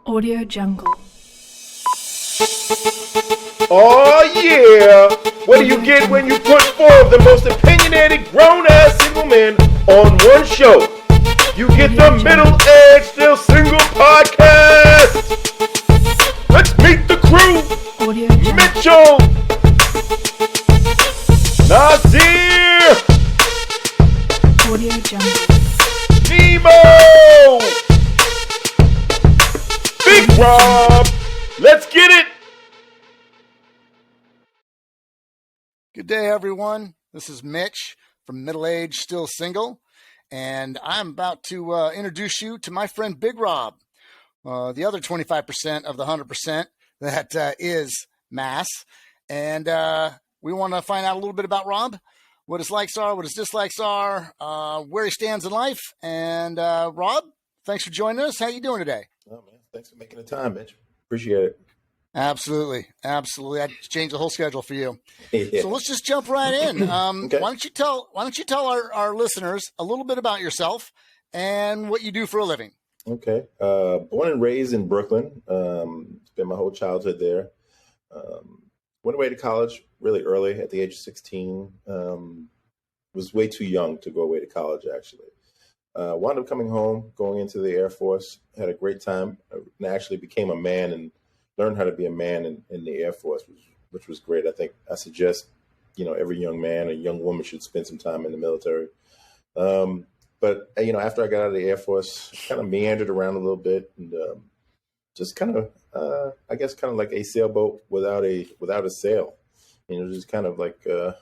Audio Jungle. Oh yeah! What do you get when you put four of the most opinionated grown-ass single men on one show? You get the Middle-Aged Still Single podcast! Let's meet the crew! Audio Jungle. Mitchell! Nasir! Audio Jungle. Nemo! Big Rob! Let's get it! Good day, everyone. This is Mitch from Middle Age Still Single, and I'm about to introduce you to my friend Big Rob, the other 25% of the 100% that is mass. And we want to find out a little bit about Rob, what his likes are, what his dislikes are, where he stands in life. And Rob, thanks for joining us. How you doing today? Oh, man. Thanks for making the time, Mitch. Appreciate it. Absolutely. I changed the whole schedule for you. Yeah. So let's just jump right in. Okay. Why don't you tell our listeners a little bit about yourself and what you do for a living? Okay. Born and raised in Brooklyn. Spent my whole childhood there. Went away to college really early at the age of 16. Was way too young to go away to college, actually. Wound up coming home, going into the Air Force. Had a great time. And actually became a man and learned how to be a man in the Air Force, which was great. I think I suggest, every young man or young woman should spend some time in the military. But after I got out of the Air Force, kind of meandered around a little bit and just kind of, I guess, kind of like a sailboat without a sail. Just kind of like out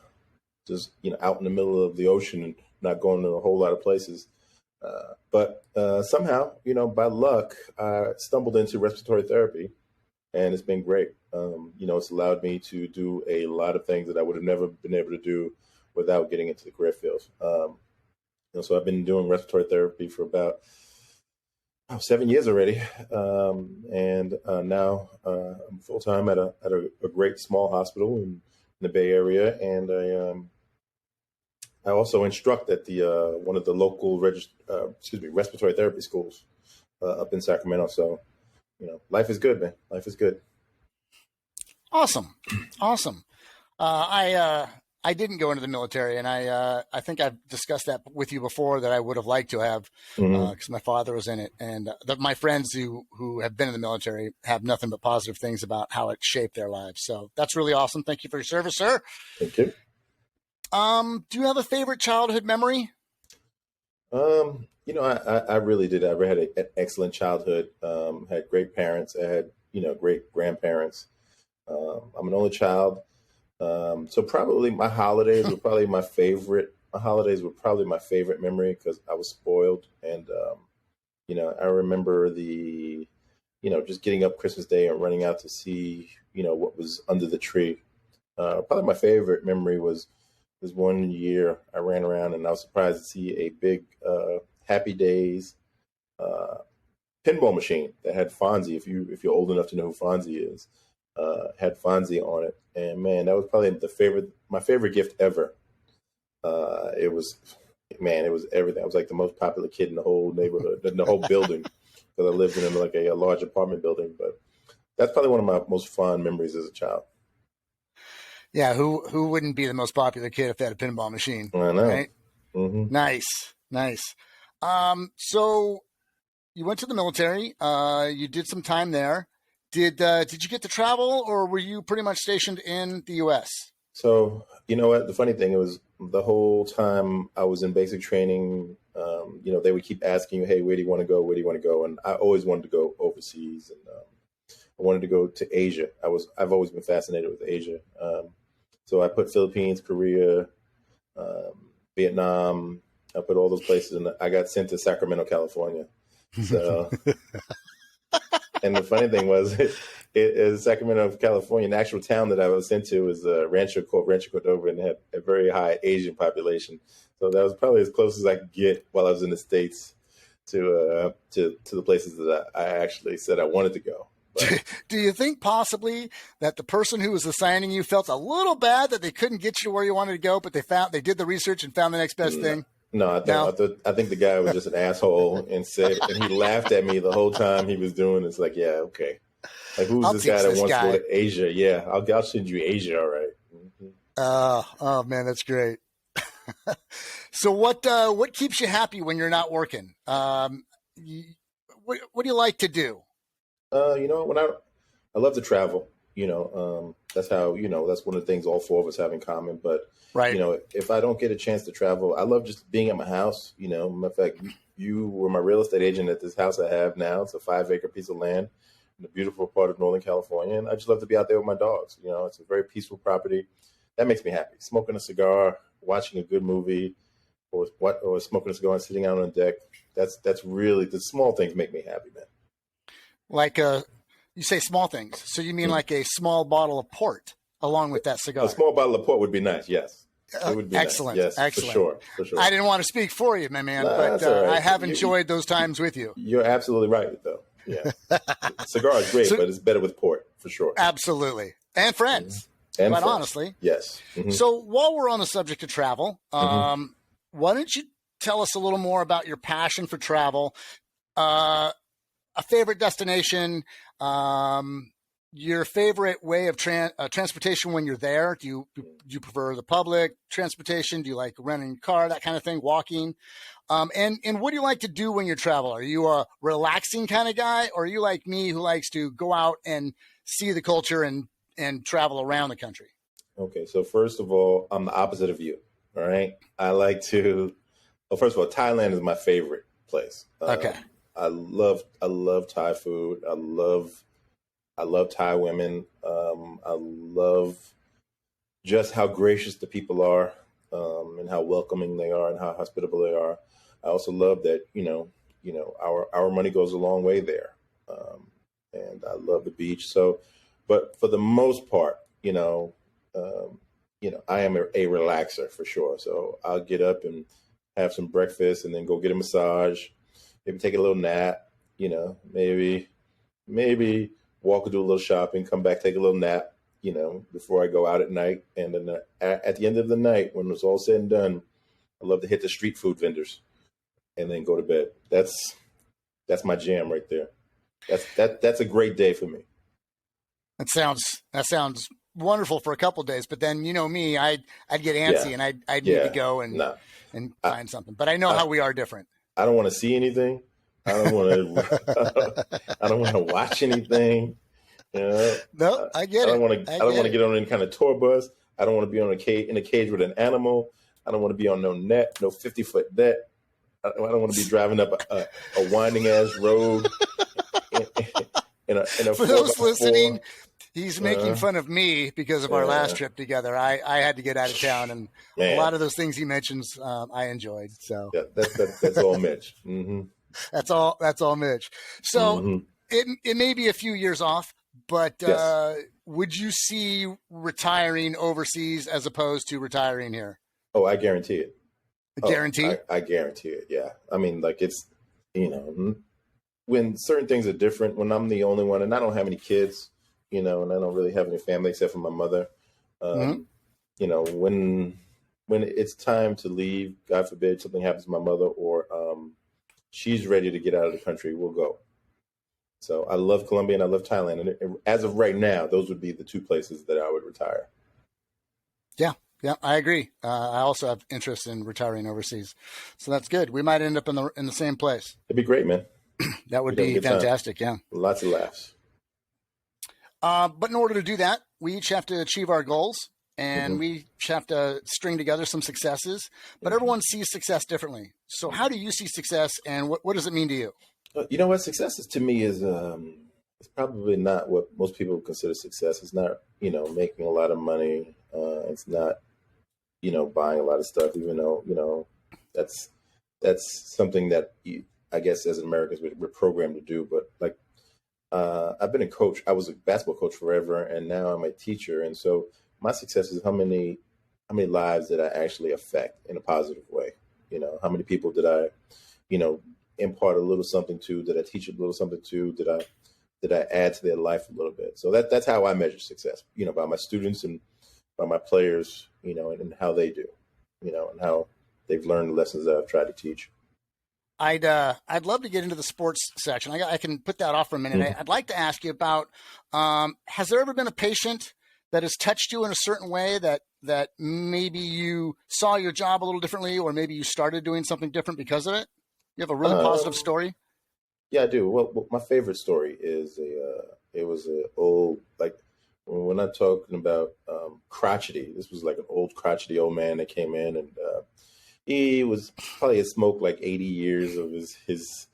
in the middle of the ocean and not going to a whole lot of places. But somehow, by luck, I stumbled into respiratory therapy. And it's been great. It's allowed me to do a lot of things that I would have never been able to do without getting into the career field. So I've been doing respiratory therapy for about 7 years already, and now I'm full time at a great small hospital in the Bay Area, and I also instruct at the one of the local respiratory therapy schools up in Sacramento. So. Life is good, man. Life is good. Awesome. I didn't go into the military, and I think I've discussed that with you before that I would have liked to have because my father was in it, and my friends who have been in the military have nothing but positive things about how it shaped their lives. So that's really awesome. Thank you for your service, sir. Thank you. Do you have a favorite childhood memory? I really did. I had an excellent childhood. Had great parents. I had, great grandparents. I'm an only child. So probably my holidays were probably my favorite. My holidays were probably my favorite memory because I was spoiled. And, I remember just getting up Christmas Day and running out to see, what was under the tree. Probably my favorite memory was one year I ran around and I was surprised to see a big, Happy Days pinball machine that had Fonzie. If you're old enough to know who Fonzie is, had Fonzie on it, and man, that was probably my favorite gift ever. It was everything. I was like the most popular kid in the whole neighborhood, in the whole building, because I lived in like a large apartment building. But that's probably one of my most fond memories as a child. Yeah, who wouldn't be the most popular kid if they had a pinball machine? I know. Right? Mm-hmm. Nice. So you went to the military. You did some time there. Did you get to travel, or were you pretty much stationed in the U.S.? So you know what? The funny thing was, the whole time I was in basic training, they would keep asking you, "Hey, where do you want to go? Where do you want to go?" And I always wanted to go overseas, and I wanted to go to Asia. I've always been fascinated with Asia. So I put Philippines, Korea, Vietnam. I put all those places, and I got sent to Sacramento, California. So, and the funny thing was, it is Sacramento, California. The actual town that I was sent to was Rancho Cordova, and had a very high Asian population. So that was probably as close as I could get while I was in the States to the places that I actually said I wanted to go. Do you think possibly that the person who was assigning you felt a little bad that they couldn't get you to where you wanted to go, but they did the research and found the next best thing? No, No? I think the guy was just an asshole and he laughed at me the whole time he was doing. It's like, yeah, okay. Like, who's I'll this teach guy that this wants to go guy. to Asia? Yeah, I'll send you Asia. All right. Mhm. Oh man, that's great. So what keeps you happy when you're not working? You, what do you like to do? You know, I love to travel. That's how, that's one of the things all four of us have in common. But, Right. if I don't get a chance to travel, I love just being at my house. Matter of fact, you were my real estate agent at this house I have now. It's a 5-acre piece of land in a beautiful part of Northern California. And I just love to be out there with my dogs. It's a very peaceful property. That makes me happy. Smoking a cigar, watching a good movie, or smoking a cigar and sitting out on the deck. That's really, the small things make me happy, man. Like you say small things. So you mean Mhm. like a small bottle of port along with that cigar? A small bottle of port would be nice. Yes, it would be Excellent. nice. Yes, Excellent. for sure. I didn't want to speak for you, my man, Nah, but that's all right. I have enjoyed those times with you. You're absolutely right, though. Yeah, cigar is great, So- but it's better with port for sure. Absolutely. And friends, And quite fresh. honestly. Yes. Mhm. So while we're on the subject of travel, why don't you tell us a little more about your passion for travel, a favorite destination, your favorite way of transportation when you're there? Do you prefer the public transportation? Do you like renting a car, that kind of thing, walking? And what do you like to do when you travel? Are you a relaxing kind of guy, or are you like me who likes to go out and see the culture and travel around the country? Okay, so first of all, I'm the opposite of you. All right, I like to. Well, first of all, Thailand is my favorite place. Okay. I love Thai food. I love Thai women. I love just how gracious the people are, and how welcoming they are, and how hospitable they are. I also love that our money goes a long way there, and I love the beach. So, but for the most part, I am a relaxer for sure. So I'll get up and have some breakfast, and then go get a massage, maybe take a little nap. Maybe walk or do a little shopping, come back, take a little nap. Before I go out at night, and then at the end of the night, when it's all said and done, I love to hit the street food vendors, and then go to bed. That's my jam right there. That's a great day for me. That sounds wonderful for a couple of days, but then you know me, I'd get antsy, Yeah. and I'd need to go and Nah, find something. But I know how we are different. I don't want to see anything. I don't want to. I don't want to watch anything. No, I get I don't it. want to. I don't want to get on any kind of tour bus. I don't want to be in a cage with an animal. I don't want to be on no 50-foot net. I don't want to be driving up a winding ass road. In a For 4x4. those listening, he's making fun of me because of our last trip together. I had to get out of town, and Man. a lot of those things he mentions, I enjoyed. So Yeah, that's all Mitch. Mm-hmm. that's all Mitch. So Mm-hmm. it may be a few years off, but Yes. would you see retiring overseas as opposed to retiring here? Oh, I guarantee it. Guarantee? I guarantee it. Yeah. I mean, like, it's, when certain things are different, when I'm the only one and I don't have any kids, and I don't really have any family except for my mother, when it's time to leave, God forbid something happens to my mother, or she's ready to get out of the country, we'll go. So I love Colombia and I love Thailand. And as of right now, those would be the two places that I would retire. Yeah, I agree. I also have interest in retiring overseas, so that's good. We might end up in the same place. It'd be great, man. That would We'd have a be good time. fantastic. Yeah. Lots of laughs. But in order to do that, we each have to achieve our goals, and we each have to string together some successes. But everyone sees success differently. So how do you see success, and what does it mean to you? You know what? Success is, to me, is it's probably not what most people consider success. It's not, making a lot of money. It's not, buying a lot of stuff, even though, that's something that I guess as Americans we're programmed to do. But like, I've been a coach. I was a basketball coach forever, and now I'm a teacher. And so my success is how many lives did I actually affect in a positive way? How many people did I, impart a little something to? Did I teach a little something to? Did I add to their life a little bit? So that's how I measure success. By my students and by my players. And how they do. And they've learned the lessons that I've tried to teach. I'd love to get into the sports section. I can put that off for a minute. Mhm. I'd like to ask you about, has there ever been a patient that has touched you in a certain way that maybe you saw your job a little differently, or maybe you started doing something different because of it? You have a really positive story? Yeah, I do. Well, my favorite story is it was a old, like, when I'm talking about crotchety. This was like an old crotchety old man that came in, and he was probably had smoked like 80 years of his he's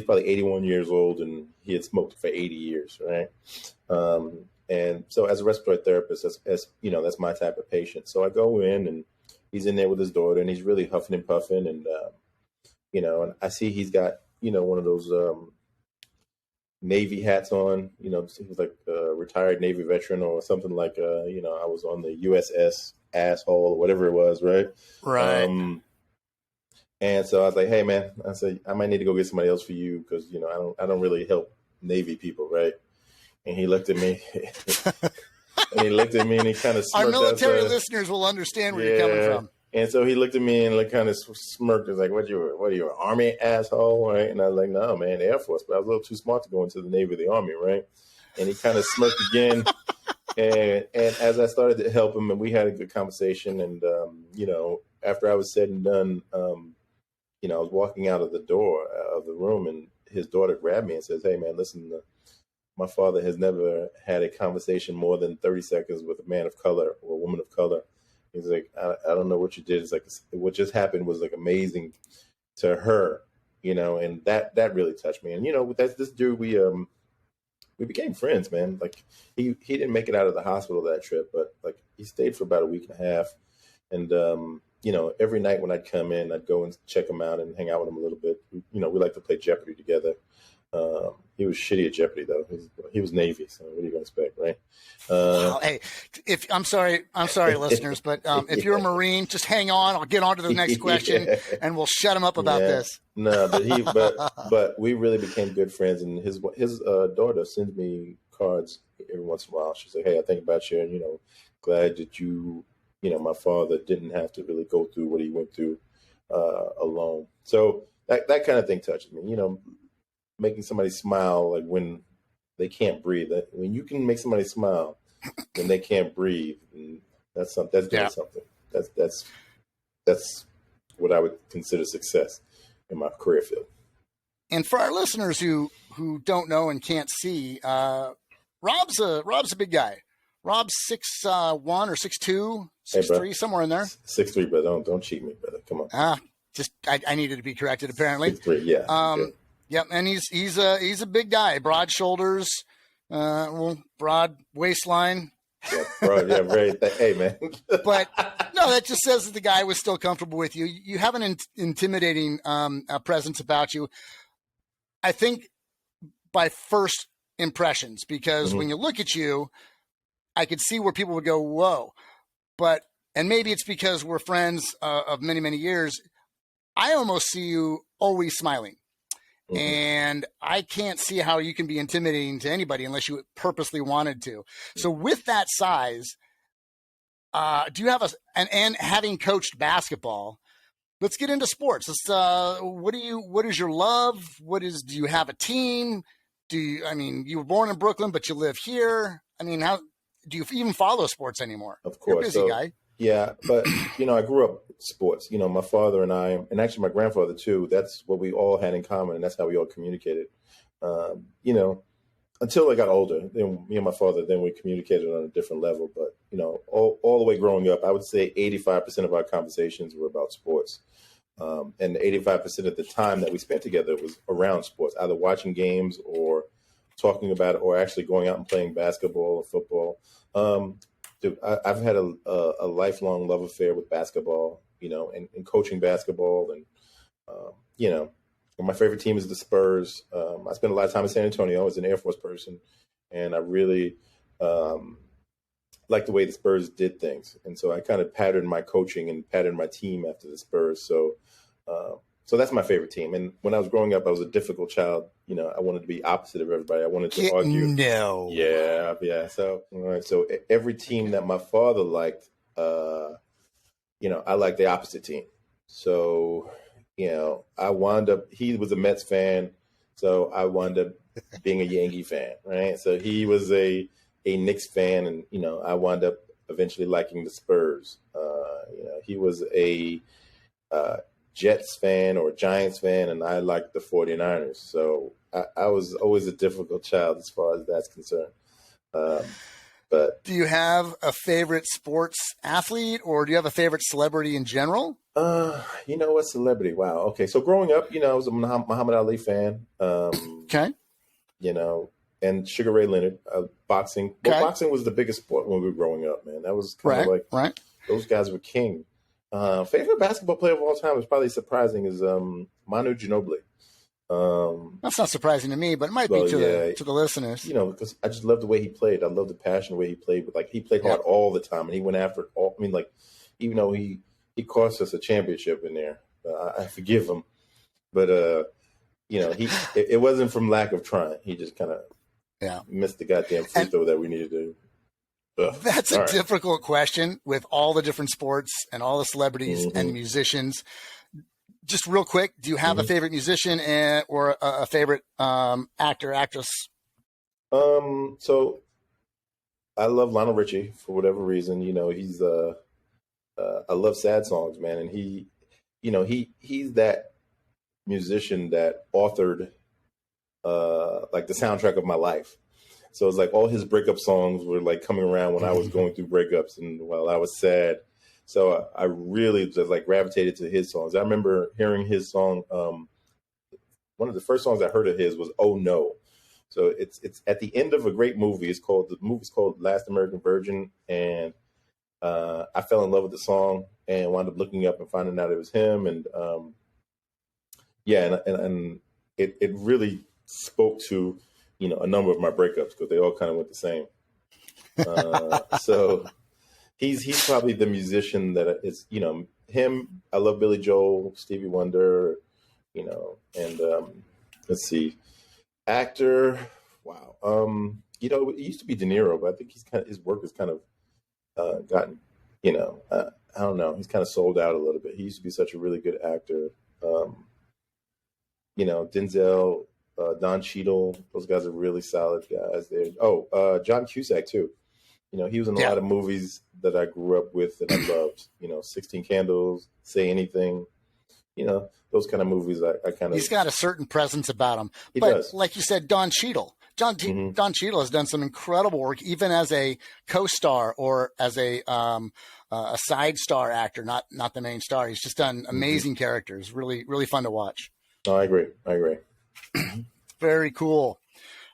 probably 81 years old, and he had smoked for 80 years, right? And so as a respiratory therapist, as you know, that's my type of patient. So I go in, and he's in there with his daughter, and he's really huffing and puffing, and and I see he's got one of those Navy hats on. He was like a retired Navy veteran or something like. I was on the USS asshole or whatever it was, right? Right. And so I was like, "Hey, man," I said, "I might need to go get somebody else for you because I don't really help Navy people, right?" And he looked at me, and he kind of smirked. Our military listeners will understand where you're coming from. And so he looked at me and like kind of smirked. He was like, "What are you, an Army asshole?" Right? And I was like, "No, man, Air Force." But I was a little too smart to go into the Navy or the Army, right? And he kind of smirked again. And as I started to help him, and we had a good conversation, and after I was said and done, I was walking out of the door of the room, and his daughter grabbed me and says, "Hey, man, listen, my father has never had a conversation more than 30 seconds with a man of color or a woman of color." He's like, I don't know what you did. It's like what just happened was like amazing to her, and that really touched me. And that's this dude. We became friends, man. Like he didn't make it out of the hospital that trip, but like he stayed for about a week and a half. And every night when I'd come in, I'd go and check him out and hang out with him a little bit. We like to play Jeopardy together. He was shitty at Jeopardy though. He was Navy, so what are you gonna expect, right? Wow. Hey, I'm sorry, listeners, but if you're a Marine, just hang on. I'll get on to the next question, and we'll shut him up about this. No, but we really became good friends, and his daughter sends me cards every once in a while. She's like, "Hey, I think about you, and glad that my father didn't have to really go through what he went through alone." So that kind of thing touches me. Making somebody smile like when they can't breathe. When you can make somebody smile when they can't breathe, that's doing something. That's what I would consider success in my career field. And for our listeners who don't know and can't see, Rob's a big guy. Rob's 6'1" or 6'2", 6'3", somewhere in there. 6'3", but don't cheat me, brother. Come on. I needed to be corrected apparently. 6'3", yeah. Yep, and he's a big guy, broad shoulders, broad waistline. Yeah, broad, yeah, very. Hey, man. But no, that just says that the guy was still comfortable with you. You have an intimidating presence about you. I think by first impressions, because when you look at you, I could see where people would go, "Whoa!" And maybe it's because we're friends of many, many years. I almost see you always smiling. Mm-hmm. And I can't see how you can be intimidating to anybody unless you purposely wanted to. Mm-hmm. So with that size, do you have and having coached basketball, let's get into sports. What is your love? Do you have a team? You were born in Brooklyn, but you live here. How do you even follow sports anymore? Of course. You're a busy guy. Yeah, but I grew up sports. My father and I, and actually my grandfather too. That's what we all had in common, and that's how we all communicated. Until I got older, then me and my father, then we communicated on a different level. But all the way growing up, I would say 85% of our conversations were about sports, and 85% of the time that we spent together was around sports, either watching games or talking about it, or actually going out and playing basketball or football. Dude, I've had a lifelong love affair with basketball, and coaching basketball. And, my favorite team is the Spurs. I spent a lot of time in San Antonio. I was an Air Force person, and I really liked the way the Spurs did things. And so I kind of patterned my coaching and patterned my team after the Spurs. So that's my favorite team. And when I was growing up, I was a difficult child. I wanted to be opposite of everybody. I wanted to argue. No. Yeah. So, all right. So every team that my father liked, I liked the opposite team. So, I wound up, he was a Mets fan. So I wound up being a Yankee fan, right? So he was a Knicks fan, and, I wound up eventually liking the Spurs. He was a uh, Jets fan or Giants fan, and I liked the 49ers. So I was always a difficult child as far as that's concerned. Um, but Do you have a favorite sports athlete, or do you have a favorite celebrity in general? you know what, celebrity? Wow. Okay, so growing up, I was a Muhammad Ali fan. Okay. And Sugar Ray Leonard, boxing. Well, Okay. boxing was the biggest sport when we were growing up, man. That was kind of Right. like Right. those guys were king. Favorite basketball player of all time is probably surprising is Manu Ginobili. That's not surprising to me, but it might Well, be to yeah, the listeners. because I just love the way he played. I love the passion the way he played. But like he played hard Yep. all the time, and he went after it all. I mean, like even though he cost us a championship in there, I forgive him. But it wasn't from lack of trying. He just kind of Yeah. missed the goddamn free And throw that we needed to. Ugh. that's All a right. difficult question with all the different sports and all the celebrities and Mhm. musicians. Just real quick, do you have a Mhm. favorite musician or a favorite actor, actress? So I love Lionel Richie for whatever reason. He's I love sad songs, man, and he's that musician that authored like the soundtrack of my life. So it's like all his breakup songs were like coming around when I was going through breakups and while I was sad. So I really just like gravitated to his songs. I remember hearing his song. One of the first songs I heard of his was "Oh No." So it's at the end of a great movie. The movie's called Last American Virgin, and I fell in love with the song and wound up looking up and finding out it was him. And yeah, and it really spoke to a number of my breakups because they all kind of went the same. So he's probably the musician that is him. I love Billy Joel, Stevie Wonder, and let's see, actor. Wow, it used to be De Niro, but I think his work has kind of gotten I don't know, he's kind of sold out a little bit. He used to be such a really good actor. Um, Denzel, Don Cheadle, those guys are really solid guys there. Oh, John Cusack too. He was in a Yeah. lot of movies that I grew up with and I loved. 16 Candles, Say Anything. Those kind of movies I kind of. He's got a certain presence about him. He But does. like you said, Don Cheadle. Mhm. Don Cheadle has done some incredible work, even as a co-star or as a side star actor, not the main star. He's just done amazing characters. Really, really fun to watch. No, I agree. Very cool.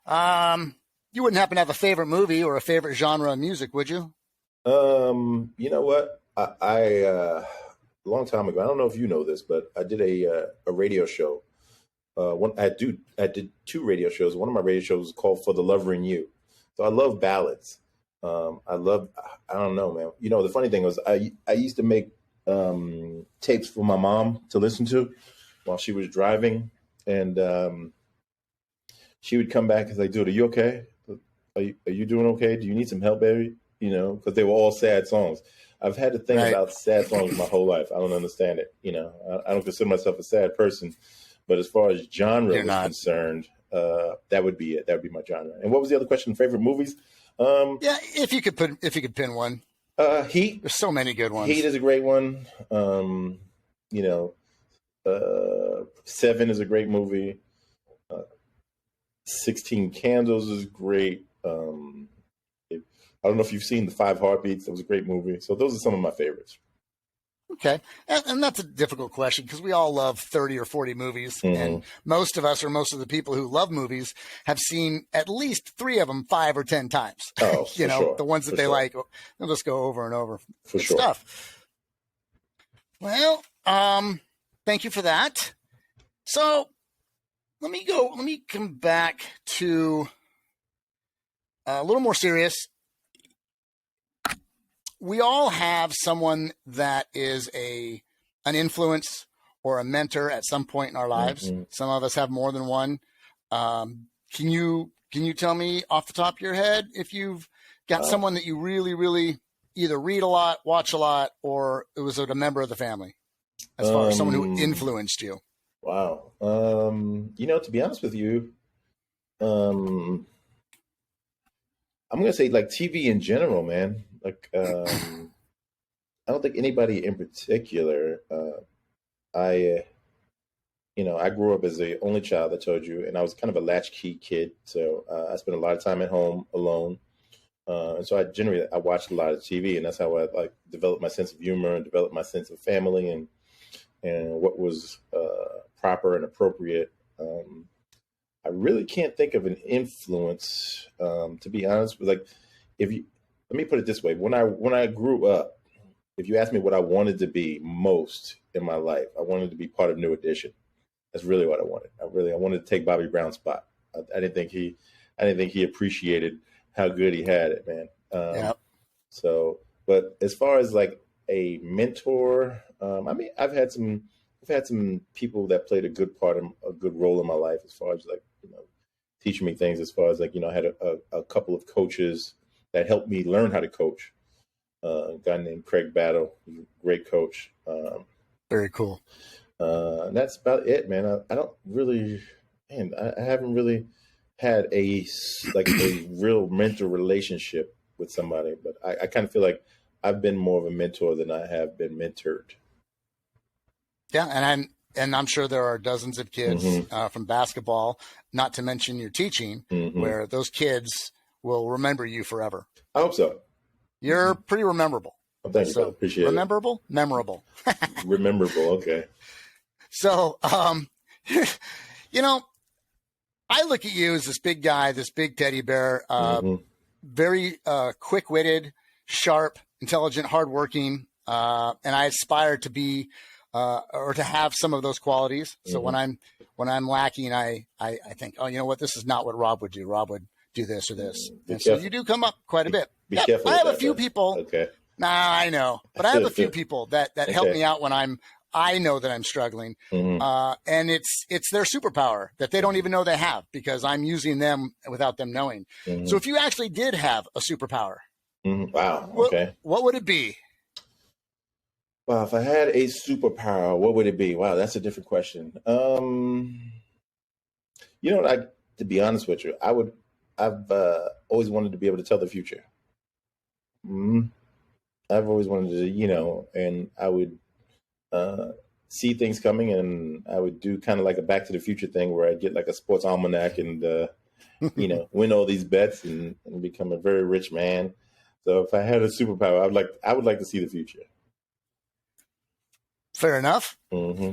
You wouldn't happen to have a favorite movie or a favorite genre of music, would you? You know what? I a long time ago. I don't know if you know this, but I did a radio show. I did two radio shows. One of my radio shows was called "For the Lover in You." So I love ballads. I don't know, man. The funny thing was I used to make tapes for my mom to listen to while she was driving, and she would come back and say, "Dude, are you okay? Are you doing okay? Do you need some help, baby?" Because they were all sad songs. I've had to think Right. about sad songs my whole life. I don't understand it. I don't consider myself a sad person, but as far as genre You're was not. concerned, that would be it. That would be my genre. And what was the other question? Favorite movies? Yeah, if you could pin one. Heat. There's so many good ones. Heat is a great one. You know, Seven is a great movie. 16 Candles is great. I don't know if you've seen The Five Heartbeats. That was a great movie. So those are some of my favorites. Okay. And that's a difficult question because we all love 30 or 40 movies. Mhm. And most of us, or most of the people who love movies, have seen at least 3 of them 5 or 10 times. Oh, for sure. The ones that For they sure. like, they'll just go over and over. For Good sure. stuff. Well, thank you for that. So let me come back to a little more serious. We all have someone that is an influence or a mentor at some point in our lives. Mhm. Some of us have more than one. Can you tell me off the top of your head if you've got someone that you really, really either read a lot, watch a lot, or it was a member of the family? as far as someone who Um, influenced you? wow. To be honest with you, um, I'm gonna say like TV in general, man. Like, I don't think anybody in particular. I I grew up as the only child, I told you, and I was kind of a latchkey kid. So I spent a lot of time at home alone. And so I watched a lot of TV, and that's how I like developed my sense of humor and developed my sense of family and what was proper and appropriate. I really can't think of an influence, to be honest. But like, if you let me put it this way: when I grew up, if you asked me what I wanted to be most in my life, I wanted to be part of New Edition. That's really what I wanted. I wanted to take Bobby Brown's spot. I didn't think he appreciated how good he had it, man. Yeah. So, but as far as like a mentor, I mean, I've had some people that played a good role in my life as far as like teaching me things. As far as like I had a couple of coaches that helped me learn how to coach. A guy named Craig Battle, great coach. Very cool. And that's about it, man. I don't really, man, I haven't really had a real mentor relationship with somebody, but I kind of feel like I've been more of a mentor than I have been mentored. Yeah, and I'm sure there are dozens of kids from basketball, not to mention your teaching, where those kids will remember you forever. I hope so. You're pretty rememberable. Oh, thank you, brother. Appreciate rememberable, memorable. it. Rememberable, okay. So, I look at you as this big guy, this big teddy bear, very quick-witted, sharp, intelligent, hardworking, and I aspire to be or to have some of those qualities. So when I'm lacking, I think, oh, you know what? This is not what Rob would do. Rob would do this or this. And so you do come up quite a bit. Be careful. I have with a few that, people. Okay. Nah, I know, but I have a few people that help Okay. me out when I know that I'm struggling. And it's their superpower that they don't even know they have because I'm using them without them knowing. So if you actually did have a superpower, Wow. what, Okay. what would it be? Wow. If I had a superpower, what would it be? Wow, that's a different question. To be honest with you, I've always wanted to be able to tell the future. hmm I've always wanted to, and I would see things coming, and I would do kind of like a Back to the Future thing where I'd get like a sports almanac and win all these bets and become a very rich man. So if I had a superpower, I would like to see the future. Fair enough. hmm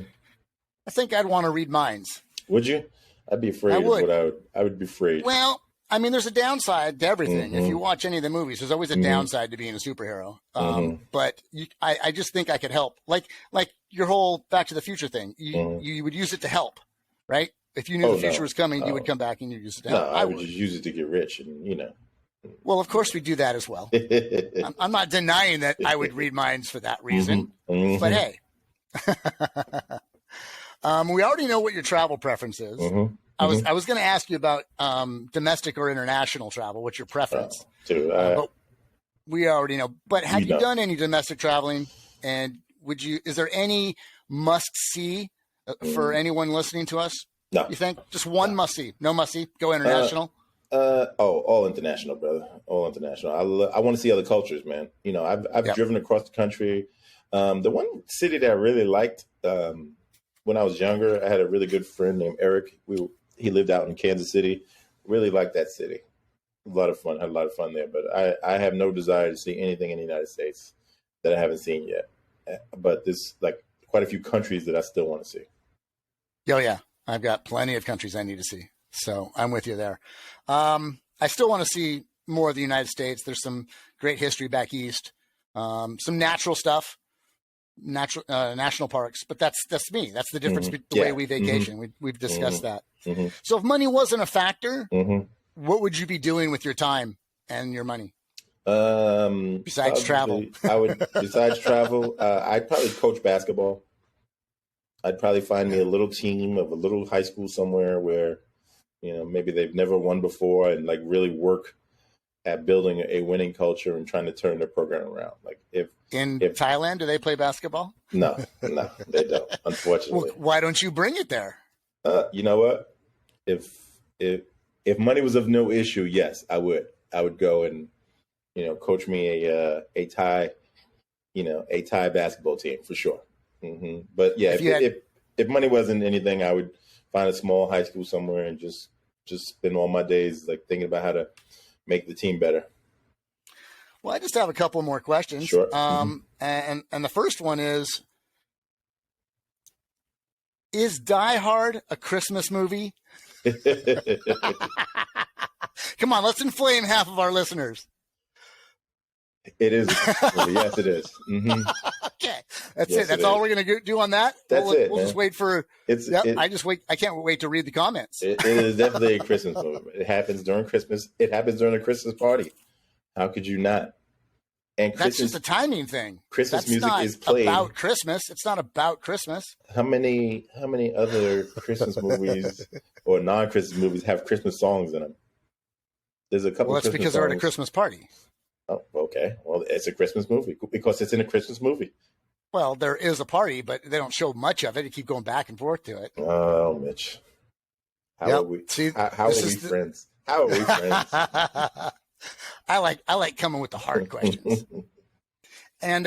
I think I'd want to read minds. Would you? I'd be afraid I of would. what I would be afraid. Well, I mean, there's a downside to everything. If you watch any of the movies, there's always a downside to being a superhero. But I just think I could help. Like your whole Back to the Future thing. You would use it to help, right? If you knew the future was coming, you would come back and you'd use it to No, help. I would just use it to get rich, and Well, of course we do that as well. I'm not denying that I would read minds for that reason. But hey, we already know what your travel preference is. I was going to ask you about domestic or international travel. What's your preference? But we already know. But have you done any domestic traveling? And is there any must see for anyone listening to us? No. You think just one must see? No must see. Go international. All international, brother. All international. I want to see other cultures, man. I've driven across the country. The one city that I really liked when I was younger, I had a really good friend named Eric. He lived out in Kansas City. Really liked that city. A lot of fun. Had a lot of fun there. But I have no desire to see anything in the United States that I haven't seen yet. But there's like quite a few countries that I still want to see. Oh yeah, I've got plenty of countries I need to see. So I'm with you there. I still want to see more of the United States. There's some great history back east, some natural stuff, national parks. But that's me. That's the difference between the way we vacation. We've discussed that. So if money wasn't a factor, what would you be doing with your time and your money? Besides travel, I'd probably coach basketball. I'd probably find me a little team of a little high school somewhere where, maybe they've never won before and like really work at building a winning culture and trying to turn their program around. Like In if Thailand, do they play basketball? no, they don't. Unfortunately, Well, why don't you bring it there? you know what? If money was of no issue, yes, I would. I would go and coach me a Thai a Thai basketball team for sure. But yeah, if money wasn't anything, I would find a small high school somewhere and just spend all my days like thinking about how to make the team better. Well, I just have a couple more questions. Sure. And the first one is Die Hard a Christmas movie? Come on, let's inflame half of our listeners. It is. Yes, it is. Okay, that's it. That's all we're going to do on that. That's it. We'll just wait for. I just wait. I can't wait to read the comments. It is definitely a Christmas movie. It happens during Christmas. It happens during a Christmas party. How could you not? And that's just a timing thing. Christmas that's music is played about Christmas. It's not about Christmas. How many other Christmas movies or non-Christmas movies have Christmas songs in them? There's a couple. Well, that's because they're at a Christmas party. Oh, okay. Well, it's a Christmas movie because it's in a Christmas movie. Well, there is a party, but they don't show much of it. They keep going back and forth to it. Oh, Mitch. How are we? How are we friends? How are we friends? I like coming with the hard questions. And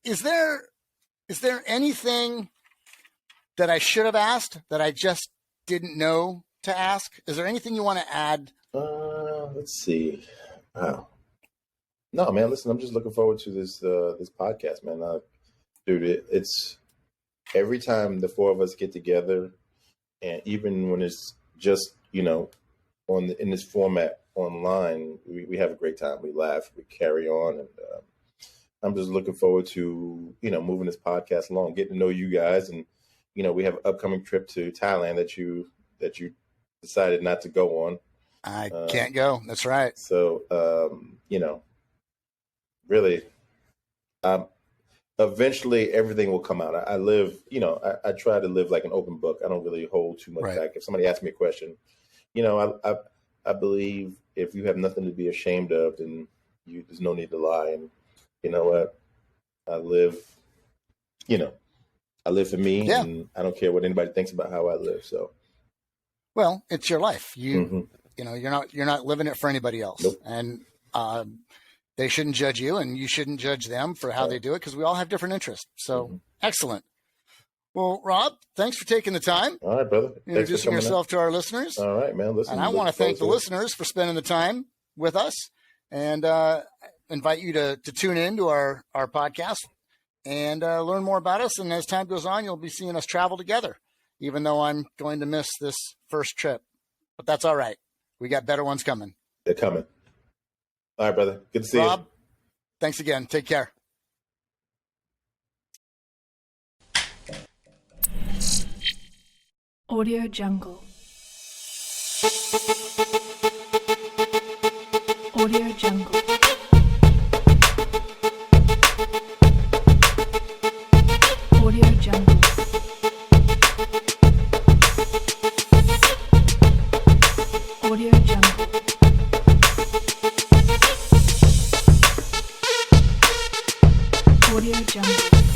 is there anything that I should have asked that I just didn't know to ask? Is there anything you want to add? Let's see. Wow. No, man. Listen, I'm just looking forward to this podcast, man. Dude, it's every time the four of us get together, and even when it's just in this format online, we have a great time. We laugh, we carry on, and I'm just looking forward to moving this podcast along, getting to know you guys, and we have an upcoming trip to Thailand that you decided not to go on. I can't go. That's right. So really, eventually everything will come out. I live, I try to live like an open book. I don't really hold too much back. If somebody asks me a question, I believe if you have nothing to be ashamed of, then there's no need to lie. And you know what? I live for me, and I don't care what anybody thinks about how I live. So, well, it's your life. You're not living it for anybody else. Nope. And they shouldn't judge you, and you shouldn't judge them for how they do it, because we all have different interests. So, excellent. Well, Rob, thanks for taking the time. All right, brother. Introducing yourself to our listeners. All right, man. Listen, and I want to thank the listeners for spending the time with us, and invite you to tune in to our podcast and learn more about us. And as time goes on, you'll be seeing us travel together, even though I'm going to miss this first trip. But that's all right. We got better ones coming. They're coming. All right, brother. Good to see you. Rob, thanks again. Take care. Audio Jungle. Audio Jungle. Audio Jungle. Audio Jungle. Audio Jungle.